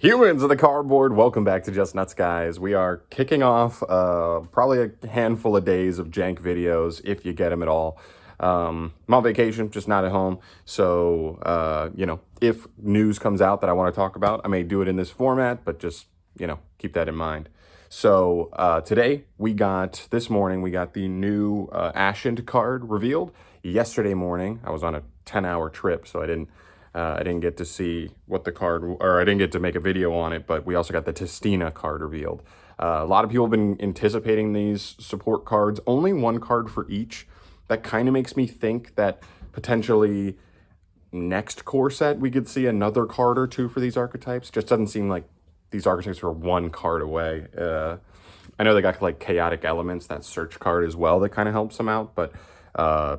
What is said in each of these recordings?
Humans of the cardboard, welcome back to Just Nuts, guys. We are kicking off probably a handful of days of jank videos, if you get them at all. I'm on vacation, just not at home. So, if news comes out that I want to talk about, I may do it in this format, but just, keep that in mind. So, this morning, we got the new ASHENed card revealed. Yesterday morning, I was on a 10-hour trip, so I didn't get to see what the card, or I didn't get to make a video on it, but we also got the TISTINA card revealed. A lot of people have been anticipating these support cards, only one card for each. That kind of makes me think that potentially next core set we could see another card or two for these archetypes. Just doesn't seem like these archetypes are one card away. I know they got like chaotic elements, that search card as well, that kind of helps them out, but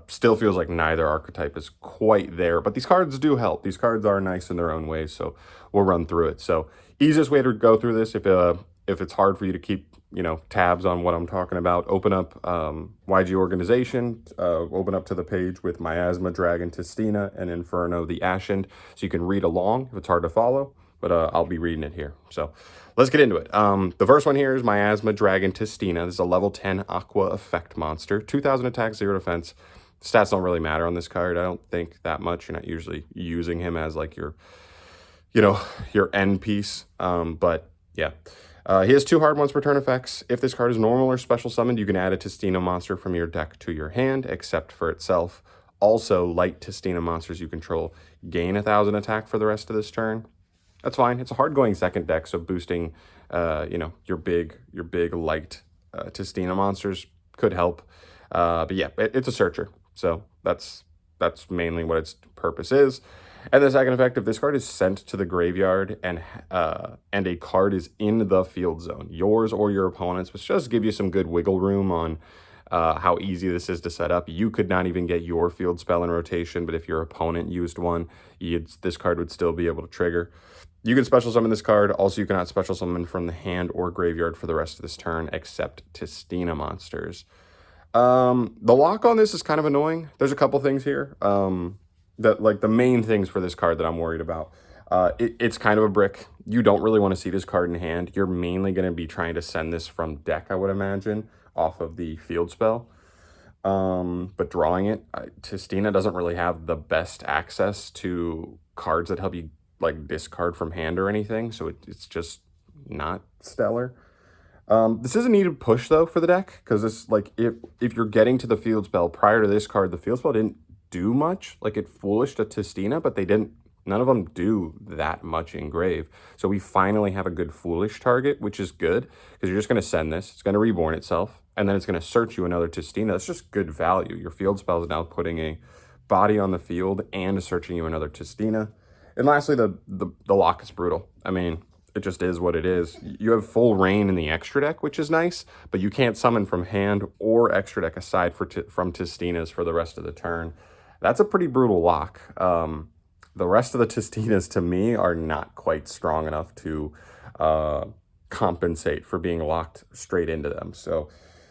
still feels like neither archetype is quite there. But these cards do help. These cards are nice in their own ways, so we'll run through it. So easiest way to go through this, if it's hard for you to keep tabs on what I'm talking about, open up YG Organization, open up to the page with Miasma, Dragon, TISTINA, and Inferno, the Ashen, so you can read along if it's hard to follow. But I'll be reading it here. So let's get into it. The first one here is Miasma, Dragon, TISTINA. This is a level 10 Aqua Effect monster. 2,000 attack, 0 defense. Stats don't really matter on this card. I don't think that much. You're not usually using him as like your end piece. But yeah. He has 2 hard ones per turn effects. If this card is normal or special summoned, you can add a TISTINA monster from your deck to your hand, except for itself. Also, light TISTINA monsters you control gain 1,000 attack for the rest of this turn. That's fine. It's a hard-going second deck, so boosting, your big light TISTINA monsters could help. But yeah, it's a searcher, so that's mainly what its purpose is. And the second effect, if this card is sent to the graveyard and a card is in the field zone, yours or your opponent's, which just give you some good wiggle room on how easy this is to set up. You could not even get your field spell in rotation, but if your opponent used one, this card would still be able to trigger. You can special summon this card. Also, you cannot special summon from the hand or graveyard for the rest of this turn, except TISTINA monsters. The lock on this is kind of annoying. There's a couple things here. The main things for this card that I'm worried about. It's kind of a brick. You don't really want to see this card in hand. You're mainly going to be trying to send this from deck, I would imagine, off of the field spell. But drawing it, TISTINA doesn't really have the best access to cards that help you like discard from hand or anything, so it's just not stellar. This is a needed push though for the deck, because this, like, if you're getting to the field spell prior to this card, the field spell didn't do much. Like, it foolished a TISTINA, but none of them do that much in grave. So we finally have a good foolish target, which is good, because you're just going to send this, it's going to reborn itself, and then it's going to search you another TISTINA. That's just good value. Your field spell is now putting a body on the field and searching you another TISTINA. And lastly, the lock is brutal. I mean, it just is what it is. You have full reign in the extra deck, which is nice, but you can't summon from hand or extra deck aside from TISTINAs for the rest of the turn. That's a pretty brutal lock. The rest of the TISTINAs, to me, are not quite strong enough to compensate for being locked straight into them. So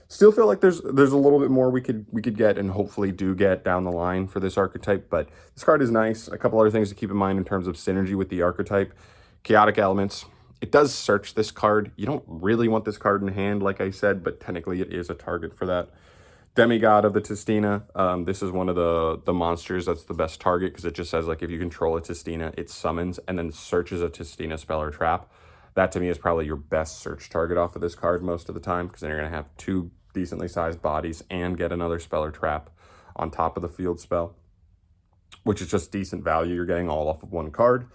still feel like there's a little bit more we could get and hopefully do get down the line for this archetype, but this card is nice. A couple other things to keep in mind in terms of synergy with the archetype. Chaotic elements. It does search this card. You don't really want this card in hand, like I said, but technically it is a target for that. Demigod of the TISTINA. This is one of the monsters that's the best target, because it just says, like, if you control a TISTINA, it summons and then searches a TISTINA spell or trap. That, to me, is probably your best search target off of this card most of the time, because then you're going to have 2 decently sized bodies and get another spell or trap on top of the field spell, which is just decent value. You're getting all off of one card.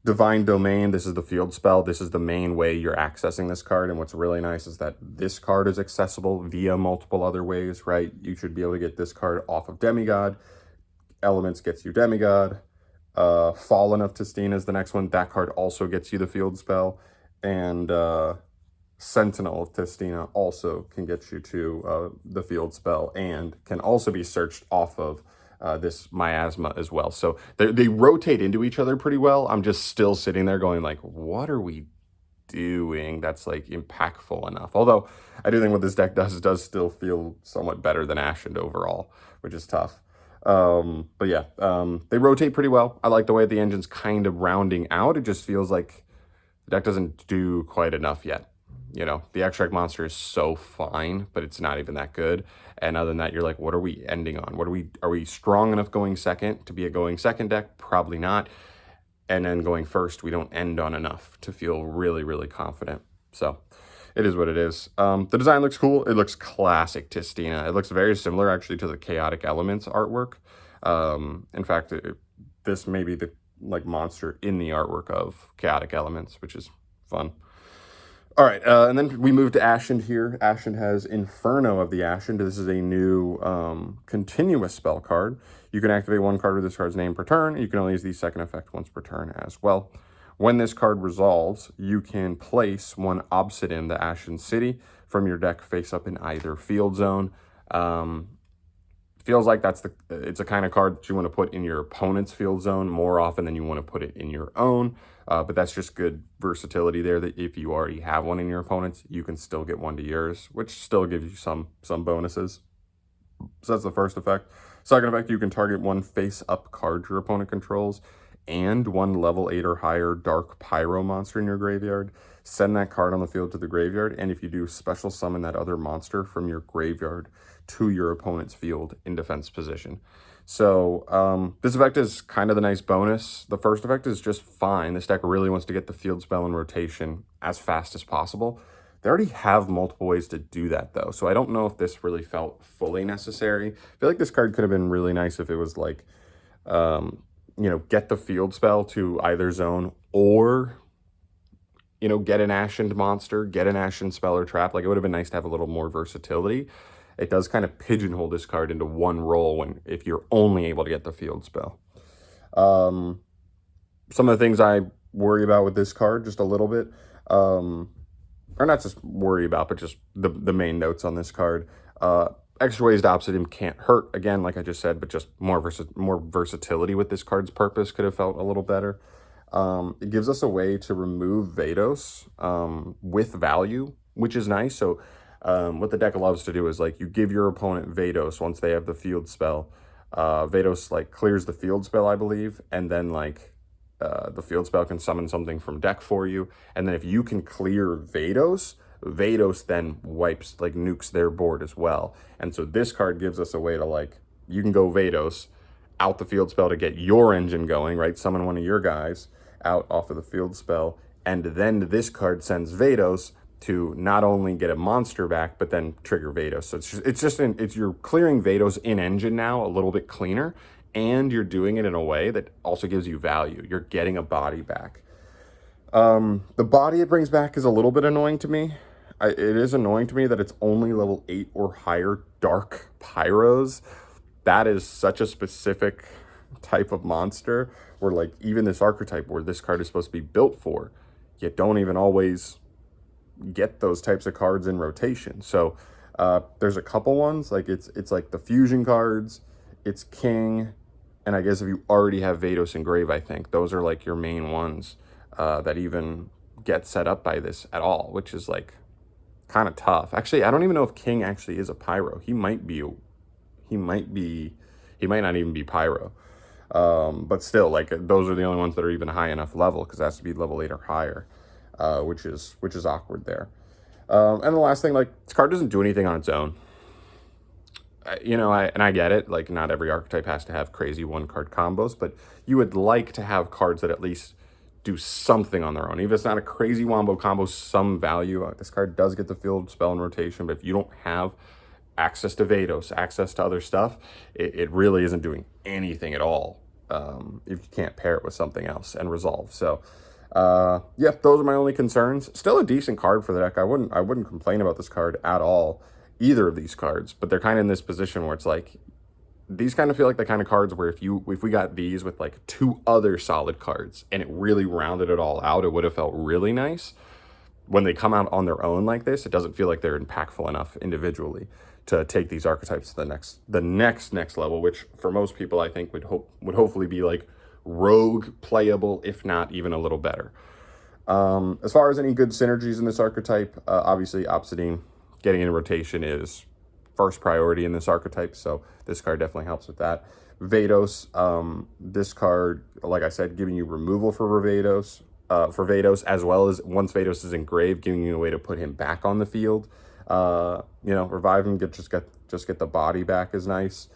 Divine Domain, this is the field spell. This is the main way you're accessing this card, and what's really nice is that this card is accessible via multiple other ways, right? You should be able to get this card off of Demigod. Elements gets you Demigod. Fallen of TISTINA is the next one. That card also gets you the field spell, and Sentinel of TISTINA also can get you to the field spell and can also be searched off of this Miasma as well. So they rotate into each other pretty well. I'm just still sitting there going, like, what are we doing that's like impactful enough? Although I do think what this deck does still feel somewhat better than Ashen overall, which is tough. But yeah, they rotate pretty well. I like the way the engine's kind of rounding out. It just feels like The deck doesn't do quite enough yet. You know, the extract monster is so fine, but it's not even that good. And other than that, you're like, what are we ending on? Are we strong enough going second to be a going second deck? Probably not. And then going first, we don't end on enough to feel really, really confident. So it is what it is. The design looks cool. It looks classic TISTINA. It looks very similar actually to the Chaotic Elements artwork. In fact, this may be the like monster in the artwork of Chaotic Elements, which is fun. All right, and then we move to Ashen here. Ashen has Inferno of the Ashen. This is a new continuous spell card. You can activate one card with this card's name per turn. You can only use the second effect once per turn as well. When this card resolves, you can place one Obsidian, the Ashen City, from your deck face up in either field zone. Feels like it's a kind of card that you want to put in your opponent's field zone more often than you want to put it in your own. But that's just good versatility there, that if you already have one in your opponent's, you can still get one to yours, which still gives you some bonuses. So that's the first effect. Second effect, you can target one face-up card your opponent controls and one level 8 or higher Dark Pyro monster in your graveyard. Send that card on the field to the graveyard, and if you do, special summon that other monster from your graveyard to your opponent's field in defense position. So this effect is kind of the nice bonus. The first effect is just fine. This deck really wants to get the field spell in rotation as fast as possible. They already have multiple ways to do that, though, so I don't know if this really felt fully necessary. I feel like this card could have been really nice if it was like, you know, get the field spell to either zone, or, you know, get an Ashened monster, get an Ashen spell or trap. Like, it would have been nice to have a little more versatility. It does kind of pigeonhole this card into one role if you're only able to get the field spell. Some of the things I worry about with this card, just a little bit, or not just worry about, but just the main notes on this card. Extra ways to Obsidian can't hurt, again, like I just said, but just more versatility with this card's purpose could have felt a little better. It gives us a way to remove Vados with value, which is nice. So what the deck loves to do is, like, you give your opponent Vados once they have the field spell. Vados, like, clears the field spell, I believe, and then, like, the field spell can summon something from deck for you. And then if you can clear Vados, Vados then wipes, like, nukes their board as well. And so this card gives us a way to, like, you can go Vados out the field spell to get your engine going, right? Summon one of your guys out off of the field spell. And then this card sends Vados to not only get a monster back, but then trigger Vados. So it's you're clearing Vados in engine now a little bit cleaner, and you're doing it in a way that also gives you value. You're getting a body back. The body it brings back is a little bit annoying to me. It is annoying to me that it's only level 8 or higher Dark Pyros. That is such a specific type of monster, where, like, even this archetype where this card is supposed to be built for, you don't even always get those types of cards in rotation. So there's a couple ones, like it's like the fusion cards, it's King, and I guess if you already have Vados Engrave, I think those are like your main ones that even get set up by this at all, which is like kind of tough. Actually, I don't even know if King actually is a Pyro. He might not even be Pyro. But still, like, those are the only ones that are even high enough level, because it has to be level 8 or higher, which is awkward there. And the last thing, like, this card doesn't do anything on its own. You know, I get it, like, not every archetype has to have crazy one-card combos, but you would like to have cards that at least do something on their own. Even if it's not a crazy wombo combo, some value. This card does get the field spell in rotation, but if you don't have access to Vados, access to other stuff, it really isn't doing anything at all if you can't pair it with something else and resolve. So yeah, those are my only concerns. Still a decent card for the deck. I wouldn't complain about this card at all, either of these cards, but they're kind of in this position where it's like, these kind of feel like the kind of cards where if we got these with like 2 other solid cards and it really rounded it all out, it would have felt really nice. When they come out on their own like this, it doesn't feel like they're impactful enough individually to take these archetypes to the next level, which for most people I think would hopefully be like rogue playable, if not even a little better. As far as any good synergies in this archetype, obviously Obsidian getting in rotation is first priority in this archetype, so this card definitely helps with that. Vados, this card, like I said, giving you removal for Vados, for Vados, as well as once Vados is engraved, giving you a way to put him back on the field. You know, revive him, just get the body back is nice.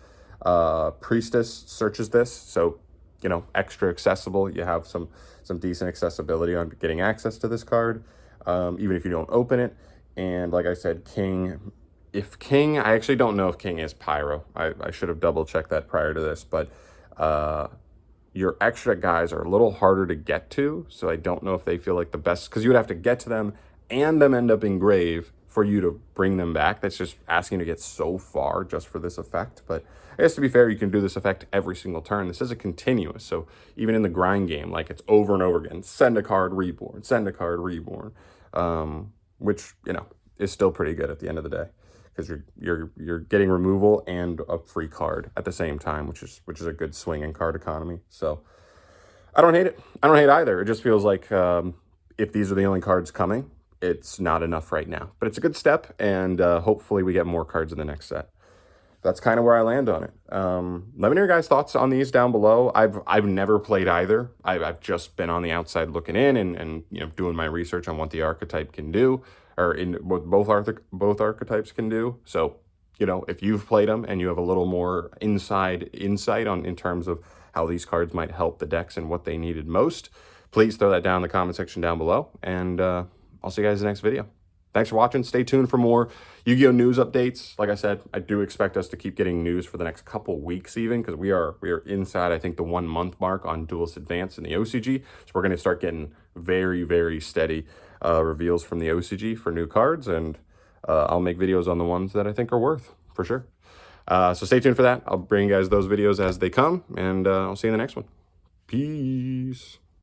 Priestess searches this, so you know, extra accessible. You have some decent accessibility on getting access to this card, even if you don't open it. And like I said, King. If King, I actually don't know if King is Pyro. I should have double checked that prior to this, but your extra guys are a little harder to get to, so I don't know if they feel like the best, because you would have to get to them and them end up engraved for you to bring them back. That's just asking to get so far just for this effect. But I guess to be fair, you can do this effect every single turn. This is a continuous, so even in the grind game, like it's over and over again. Send a card, reborn. Send a card, reborn. Which, you know, is still pretty good at the end of the day, because you're getting removal and a free card at the same time, which is a good swing in card economy. So I don't hate it. I don't hate either. It just feels like if these are the only cards coming, it's not enough right now. But it's a good step, and hopefully we get more cards in the next set. That's kind of where I land on it. Let me know your guys' thoughts on these down below. I've never played either. I've just been on the outside looking in and you know, doing my research on what the archetype can do, or in what both archetypes can do. So, you know, if you've played them and you have a little more insight on in terms of how these cards might help the decks and what they needed most, please throw that down in the comment section down below. And I'll see you guys in the next video. Thanks for watching. Stay tuned for more Yu-Gi-Oh! News updates. Like I said, I do expect us to keep getting news for the next couple weeks even, because we are inside, I think, the 1 month mark on Duelist Advance in the OCG. So we're going to start getting very, very steady reveals from the OCG for new cards, and I'll make videos on the ones that I think are worth, for sure. So stay tuned for that. I'll bring you guys those videos as they come, and I'll see you in the next one. Peace.